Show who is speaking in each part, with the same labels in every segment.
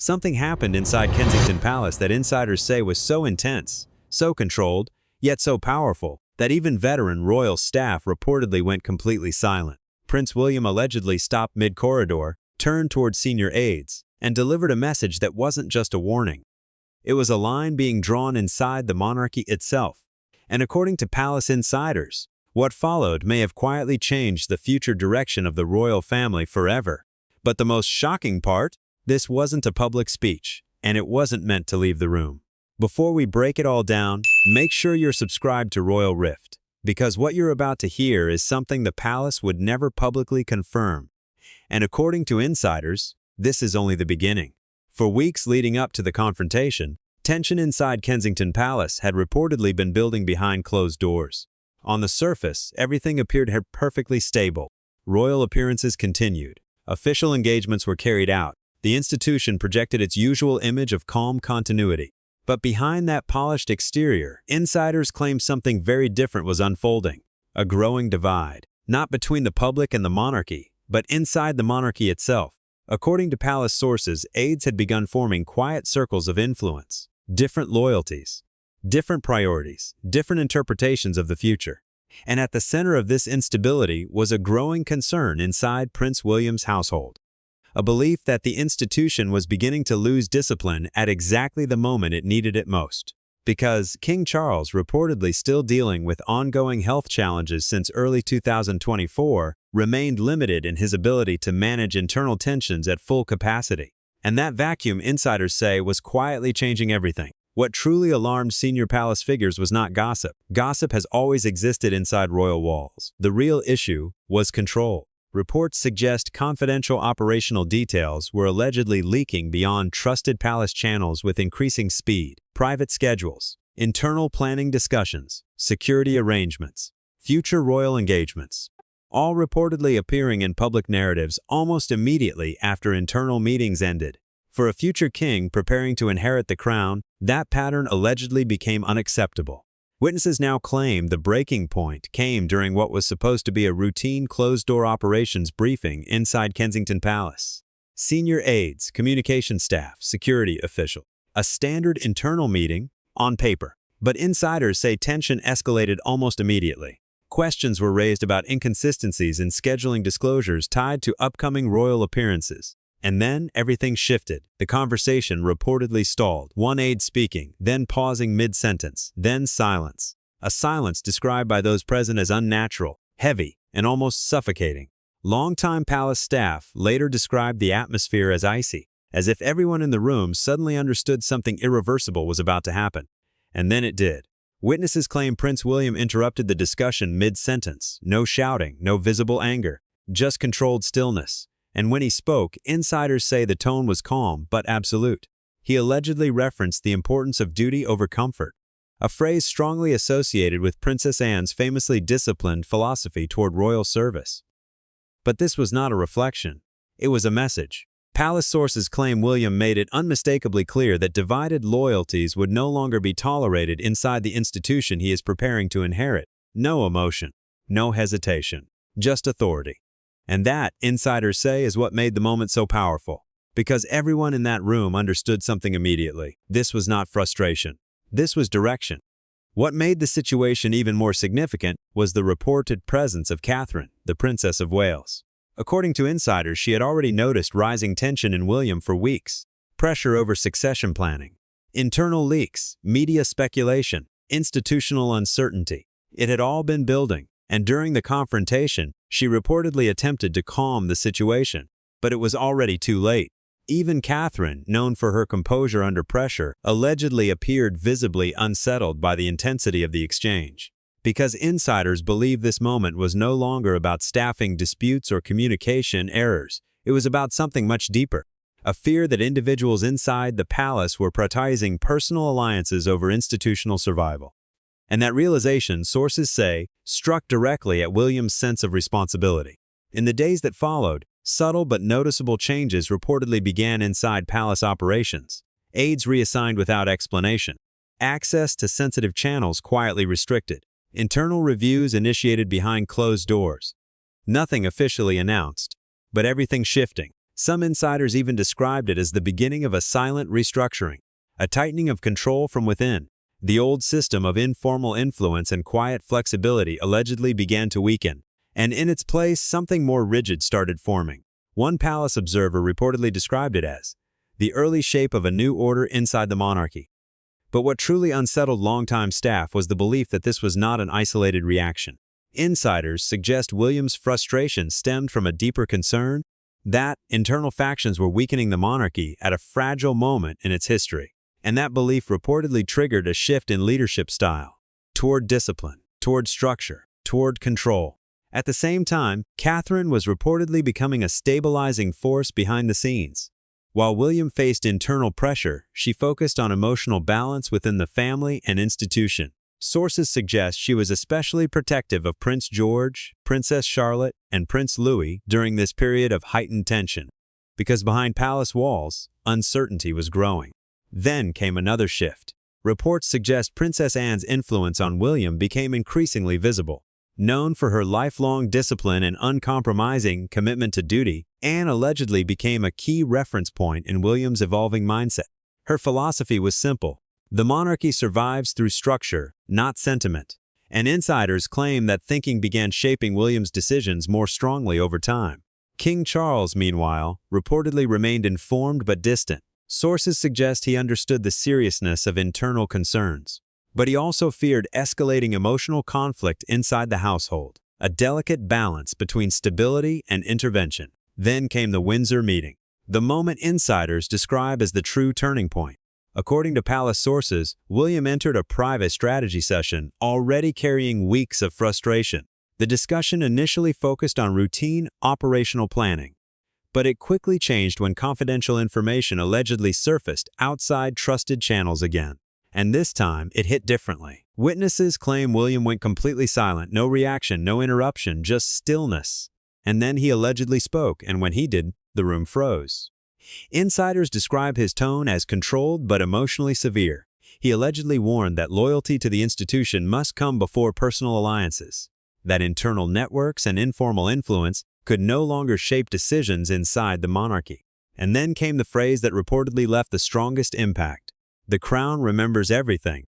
Speaker 1: Something happened inside Kensington Palace that insiders say was so intense, so controlled, yet so powerful, that even veteran royal staff reportedly went completely silent. Prince William allegedly stopped mid-corridor, turned towards senior aides, and delivered a message that wasn't just a warning. It was a line being drawn inside the monarchy itself. And according to palace insiders, what followed may have quietly changed the future direction of the royal family forever. But the most shocking part? This wasn't a public speech, and it wasn't meant to leave the room. Before we break it all down, make sure you're subscribed to Royal Rift, because what you're about to hear is something the palace would never publicly confirm. And according to insiders, this is only the beginning. For weeks leading up to the confrontation, tension inside Kensington Palace had reportedly been building behind closed doors. On the surface, everything appeared perfectly stable. Royal appearances continued. Official engagements were carried out. The institution projected its usual image of calm continuity. But behind that polished exterior, insiders claimed something very different was unfolding. A growing divide, not between the public and the monarchy, but inside the monarchy itself. According to palace sources, aides had begun forming quiet circles of influence. Different loyalties, different priorities, different interpretations of the future. And at the center of this instability was a growing concern inside Prince William's household. A belief that the institution was beginning to lose discipline at exactly the moment it needed it most. Because King Charles, reportedly still dealing with ongoing health challenges since early 2024, remained limited in his ability to manage internal tensions at full capacity. And that vacuum, insiders say, was quietly changing everything. What truly alarmed senior palace figures was not gossip. Gossip has always existed inside royal walls. The real issue was control. Reports suggest confidential operational details were allegedly leaking beyond trusted palace channels with increasing speed. Private schedules, internal planning discussions, security arrangements, future royal engagements, all reportedly appearing in public narratives almost immediately after internal meetings ended. For a future king preparing to inherit the crown, that pattern allegedly became unacceptable. Witnesses now claim the breaking point came during what was supposed to be a routine closed-door operations briefing inside Kensington Palace. Senior aides, communication staff, security official. A standard internal meeting on paper. But insiders say tension escalated almost immediately. Questions were raised about inconsistencies in scheduling disclosures tied to upcoming royal appearances. And then everything shifted. The conversation reportedly stalled, one aide speaking, then pausing mid-sentence, then silence. A silence described by those present as unnatural, heavy, and almost suffocating. Longtime palace staff later described the atmosphere as icy, as if everyone in the room suddenly understood something irreversible was about to happen. And then it did. Witnesses claim Prince William interrupted the discussion mid-sentence. No shouting, no visible anger, just controlled stillness. And when he spoke, insiders say the tone was calm but absolute. He allegedly referenced the importance of duty over comfort, a phrase strongly associated with Princess Anne's famously disciplined philosophy toward royal service. But this was not a reflection. It was a message. Palace sources claim William made it unmistakably clear that divided loyalties would no longer be tolerated inside the institution he is preparing to inherit. No emotion, no hesitation, just authority. And that, insiders say, is what made the moment so powerful. Because everyone in that room understood something immediately. This was not frustration. This was direction. What made the situation even more significant was the reported presence of Catherine, the Princess of Wales. According to insiders, she had already noticed rising tension in William for weeks. Pressure over succession planning, internal leaks, media speculation, institutional uncertainty. It had all been building. And during the confrontation, she reportedly attempted to calm the situation, but it was already too late. Even Catherine, known for her composure under pressure, allegedly appeared visibly unsettled by the intensity of the exchange. Because insiders believe this moment was no longer about staffing disputes or communication errors, it was about something much deeper. A fear that individuals inside the palace were prioritizing personal alliances over institutional survival. And that realization, sources say, struck directly at William's sense of responsibility. In the days that followed, subtle but noticeable changes reportedly began inside palace operations. Aides reassigned without explanation. Access to sensitive channels quietly restricted. Internal reviews initiated behind closed doors. Nothing officially announced, but everything shifting. Some insiders even described it as the beginning of a silent restructuring, a tightening of control from within. The old system of informal influence and quiet flexibility allegedly began to weaken, and in its place something more rigid started forming. One palace observer reportedly described it as the early shape of a new order inside the monarchy. But what truly unsettled longtime staff was the belief that this was not an isolated reaction. Insiders suggest William's frustration stemmed from a deeper concern that internal factions were weakening the monarchy at a fragile moment in its history. And that belief reportedly triggered a shift in leadership style, toward discipline, toward structure, toward control. At the same time, Catherine was reportedly becoming a stabilizing force behind the scenes. While William faced internal pressure, she focused on emotional balance within the family and institution. Sources suggest she was especially protective of Prince George, Princess Charlotte, and Prince Louis during this period of heightened tension, because behind palace walls, uncertainty was growing. Then came another shift. Reports suggest Princess Anne's influence on William became increasingly visible. Known for her lifelong discipline and uncompromising commitment to duty, Anne allegedly became a key reference point in William's evolving mindset. Her philosophy was simple: the monarchy survives through structure, not sentiment. And insiders claim that thinking began shaping William's decisions more strongly over time. King Charles, meanwhile, reportedly remained informed but distant. Sources suggest he understood the seriousness of internal concerns, but he also feared escalating emotional conflict inside the household, a delicate balance between stability and intervention. Then came the Windsor meeting, the moment insiders describe as the true turning point. According to palace sources, William entered a private strategy session already carrying weeks of frustration. The discussion initially focused on routine operational planning, but it quickly changed when confidential information allegedly surfaced outside trusted channels again. And this time, it hit differently. Witnesses claim William went completely silent, no reaction, no interruption, just stillness. And then he allegedly spoke, and when he did, the room froze. Insiders describe his tone as controlled but emotionally severe. He allegedly warned that loyalty to the institution must come before personal alliances, that internal networks and informal influence could no longer shape decisions inside the monarchy. And then came the phrase that reportedly left the strongest impact: the crown remembers everything.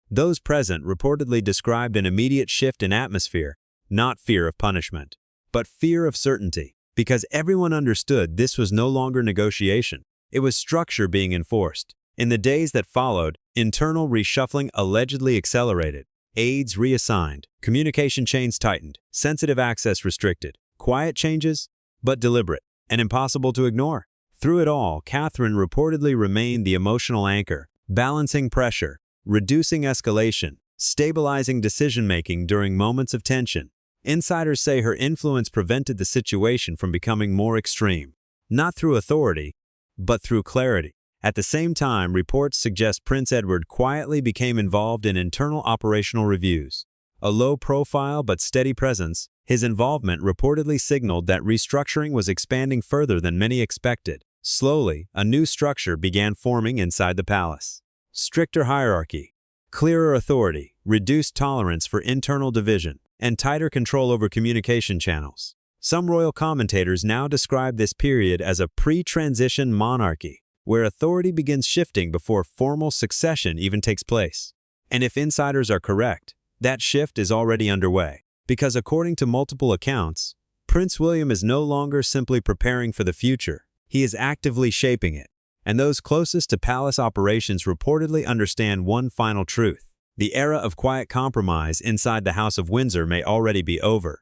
Speaker 1: Those present reportedly described an immediate shift in atmosphere, not fear of punishment, but fear of certainty, because everyone understood this was no longer negotiation. It was structure being enforced. In the days that followed, internal reshuffling allegedly accelerated, aides reassigned, communication chains tightened, sensitive access restricted, quiet changes, but deliberate, and impossible to ignore. Through it all, Catherine reportedly remained the emotional anchor, balancing pressure, reducing escalation, stabilizing decision-making during moments of tension. Insiders say her influence prevented the situation from becoming more extreme, not through authority, but through clarity. At the same time, reports suggest Prince Edward quietly became involved in internal operational reviews. A low-profile but steady presence, his involvement reportedly signaled that restructuring was expanding further than many expected. Slowly, a new structure began forming inside the palace. Stricter hierarchy, clearer authority, reduced tolerance for internal division, and tighter control over communication channels. Some royal commentators now describe this period as a pre-transition monarchy, where authority begins shifting before formal succession even takes place. And if insiders are correct, that shift is already underway, because according to multiple accounts, Prince William is no longer simply preparing for the future. He is actively shaping it. And those closest to palace operations reportedly understand one final truth: the era of quiet compromise inside the House of Windsor may already be over.